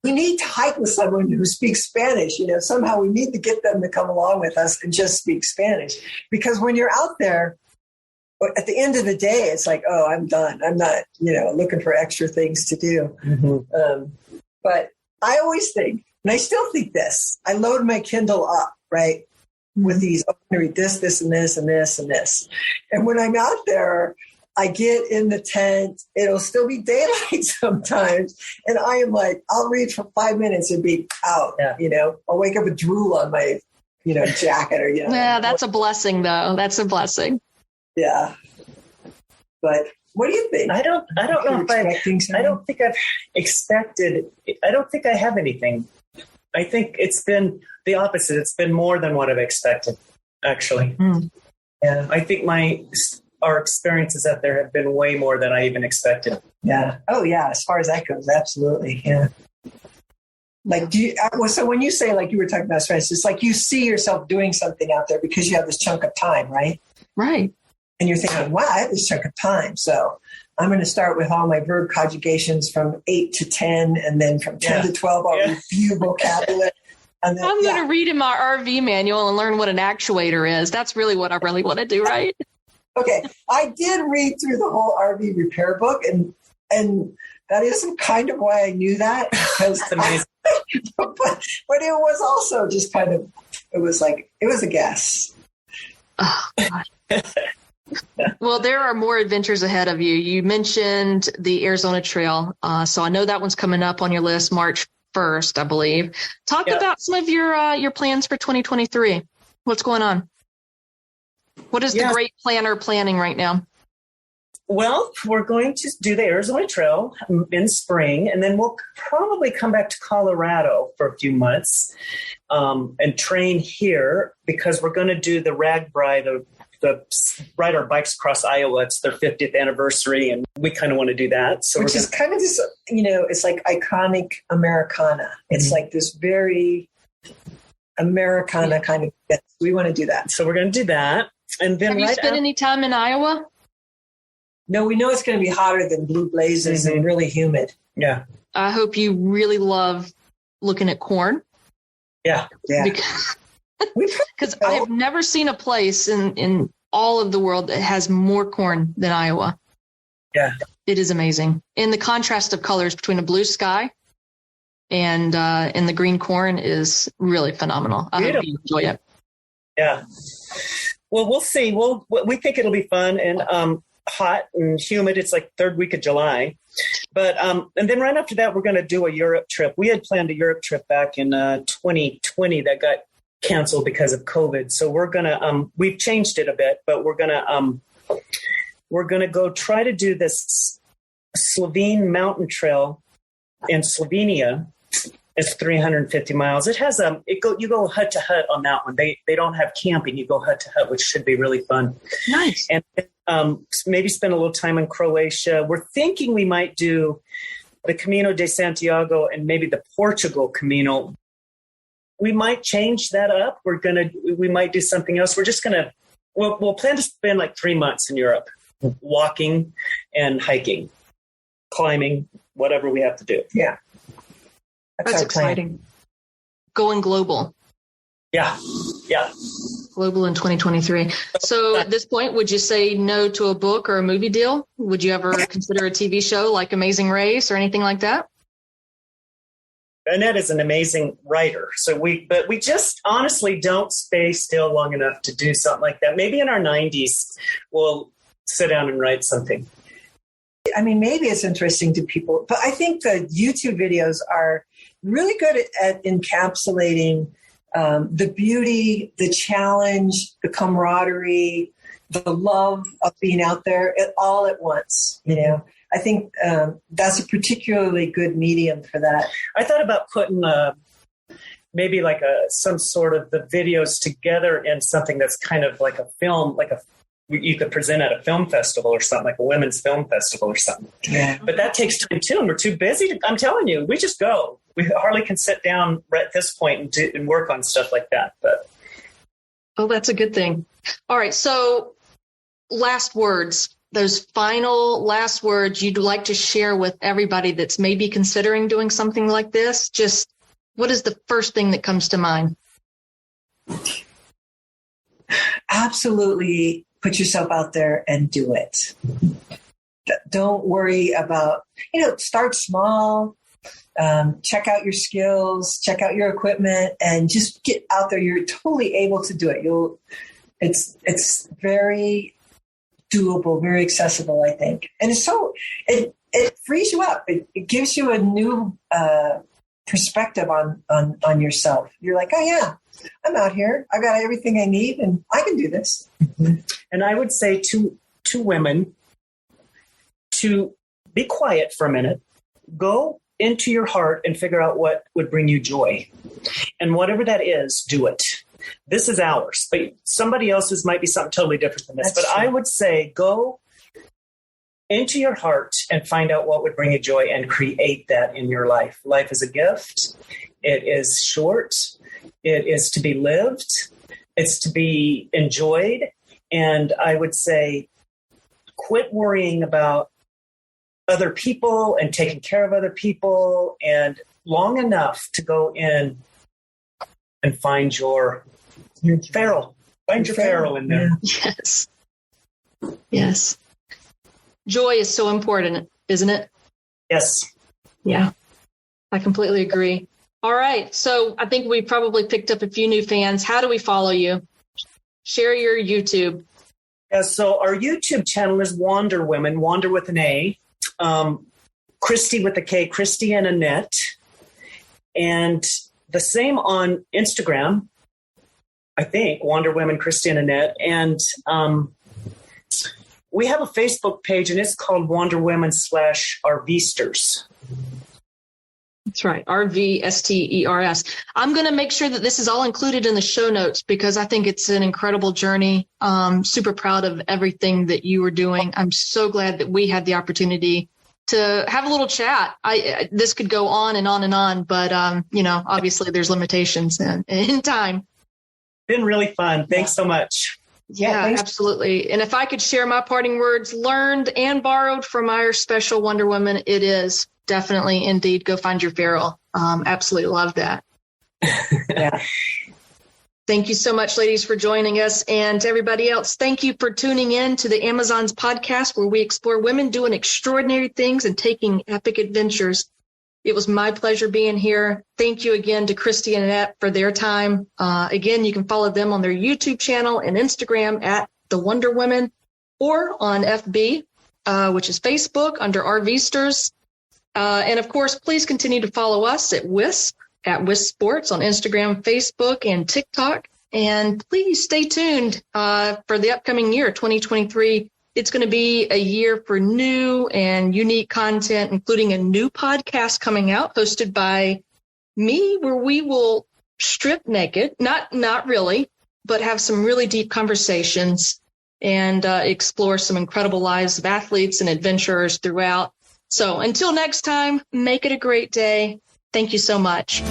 we need to hike with someone who speaks Spanish. Somehow we need to get them to come along with us and just speak Spanish. Because when you're out there, at the end of the day, it's like, oh, I'm done. I'm not, looking for extra things to do. Mm-hmm. But I always think, and I still think this, I load my Kindle up, right, with these, I'm going to read this, and this, and this, and this. And when I'm out there, I get in the tent, it'll still be daylight sometimes. And I am like, I'll read for 5 minutes and be out, I'll wake up with drool on my, jacket or, Yeah, that's a blessing though. That's a blessing. Yeah. But what do you think? I don't know if I don't think I've expected, I don't think I have anything. I think it's been the opposite. It's been more than what I've expected, actually. Mm. Yeah, I think our experiences out there have been way more than I even expected. Yeah. Oh, yeah. As far as that goes, absolutely. Yeah. Like, so when you say, like you were talking about Spanish, it's like you see yourself doing something out there because you have this chunk of time, right? Right. And you're thinking, wow, I have this chunk of time. So I'm going to start with all my verb conjugations from 8 to 10, and then from 10 to 12, I'll review vocabulary. And then, I'm going to read in my RV manual and learn what an actuator is. That's really what I really want to do, right? Okay. I did read through the whole RV repair book, and that isn't kind of why I knew that. Because but it was also just kind of, it was a guess. Oh, God. Well, there are more adventures ahead of you. You mentioned the Arizona Trail. So I know that one's coming up on your list March 1st, I believe. Talk about some of your plans for 2023. What's going on? What is the great planner planning right now? Well, we're going to do the Arizona Trail in spring, and then we'll probably come back to Colorado for a few months and train here, because we're going to do the Ragbrai, the ride our bikes across Iowa. It's their 50th anniversary, and we kind of want to do that. So which is kind of this, it's like iconic Americana. It's like this very Americana kind of thing. We want to do that. So we're going to do that. And then have you spent any time in Iowa? No, we know it's going to be hotter than blue blazes and really humid. Yeah. I hope you really love looking at corn. Yeah. Because I have never seen a place in all of the world that has more corn than Iowa. Yeah. It is amazing. And the contrast of colors between a blue sky and the green corn is really phenomenal. I hope you enjoy it. Yeah. Well, we'll see. We think it'll be fun and hot and humid. It's like third week of July. But and then right after that, we're going to do a Europe trip. We had planned a Europe trip back in 2020 that got canceled because of COVID. So we're going to we've changed it a bit, but we're going to go try to do this Slovene mountain trail in Slovenia. It's 350 miles. It has you go hut to hut on that one. They don't have camping. You go hut to hut, which should be really fun. Nice. And maybe spend a little time in Croatia. We're thinking we might do the Camino de Santiago and maybe the Portugal Camino. We might change that up. We might do something else. We're just we'll plan to spend like 3 months in Europe, walking and hiking, climbing, whatever we have to do. Yeah. That's exciting. Going global. Yeah. Global in 2023. So at this point, would you say no to a book or a movie deal? Would you ever consider a TV show like Amazing Race or anything like that? Annette is an amazing writer. But we just honestly don't stay still long enough to do something like that. Maybe in our 90s, we'll sit down and write something. I mean, maybe it's interesting to people, but I think the YouTube videos are really good at encapsulating the beauty, the challenge, the camaraderie, the love of being out there all at once. I think that's a particularly good medium for that. I thought about putting maybe like some sort of the videos together in something that's kind of like a film, you could present at a film festival or something, like a women's film festival or something. Yeah. But that takes time too, and we're too busy. I'm telling you, we just go. We hardly can sit down at this point and work on stuff like that. But that's a good thing. All right, so last words. Those final last words you'd like to share with everybody that's maybe considering doing something like this? Just what is the first thing that comes to mind? Absolutely put yourself out there and do it. Don't worry about, start small, check out your skills, check out your equipment, and just get out there. You're totally able to do it. It's very doable, very accessible, I think. And it frees you up. It gives you a new perspective on yourself. You're like, oh yeah, I'm out here. I got everything I need and I can do this. Mm-hmm. And I would say to women to be quiet for a minute, go into your heart and figure out what would bring you joy. And whatever that is, do it. This is ours, but somebody else's might be something totally different than this. That's true. I would say go into your heart and find out what would bring you joy and create that in your life. Life is a gift. It is short. It is to be lived. It's to be enjoyed. And I would say quit worrying about other people and taking care of other people, and long enough to go in and find your feral. Find your feral in there. Yes. Joy is so important, isn't it? Yes. Yeah, I completely agree. All right. So I think we probably picked up a few new fans. How do we follow you? Share your YouTube. Yeah, so our YouTube channel is Wander Women, Wander with an A. Kristy with a K, Kristy and Annette. And the same on Instagram, I think, Wander Women, Kristy and Annette. And we have a Facebook page, and it's called Wander Women /RVsters. That's right. RVSTERS. I'm going to make sure that this is all included in the show notes because I think it's an incredible journey. Super proud of everything that you were doing. I'm so glad that we had the opportunity to have a little chat. This could go on and on and on, but obviously there's limitations in time. Been really fun. Thanks so much. Yeah, absolutely. And if I could share my parting words, learned and borrowed from our special Wonder Woman, it is definitely, indeed, go find your feral. Absolutely love that. Yeah. Thank you so much, ladies, for joining us. And to everybody else, thank you for tuning in to the Amazons podcast, where we explore women doing extraordinary things and taking epic adventures. It was my pleasure being here. Thank you again to Kristy and Annette for their time. Again, you can follow them on their YouTube channel and Instagram at The Wonder Women, or on FB, which is Facebook, under RVsters. And of course, please continue to follow us at WISP Sports on Instagram, Facebook, and TikTok. And please stay tuned for the upcoming year, 2023. It's going to be a year for new and unique content, including a new podcast coming out hosted by me, where we will strip naked, not really, but have some really deep conversations and explore some incredible lives of athletes and adventurers throughout So until next time, make it a great day. Thank you so much.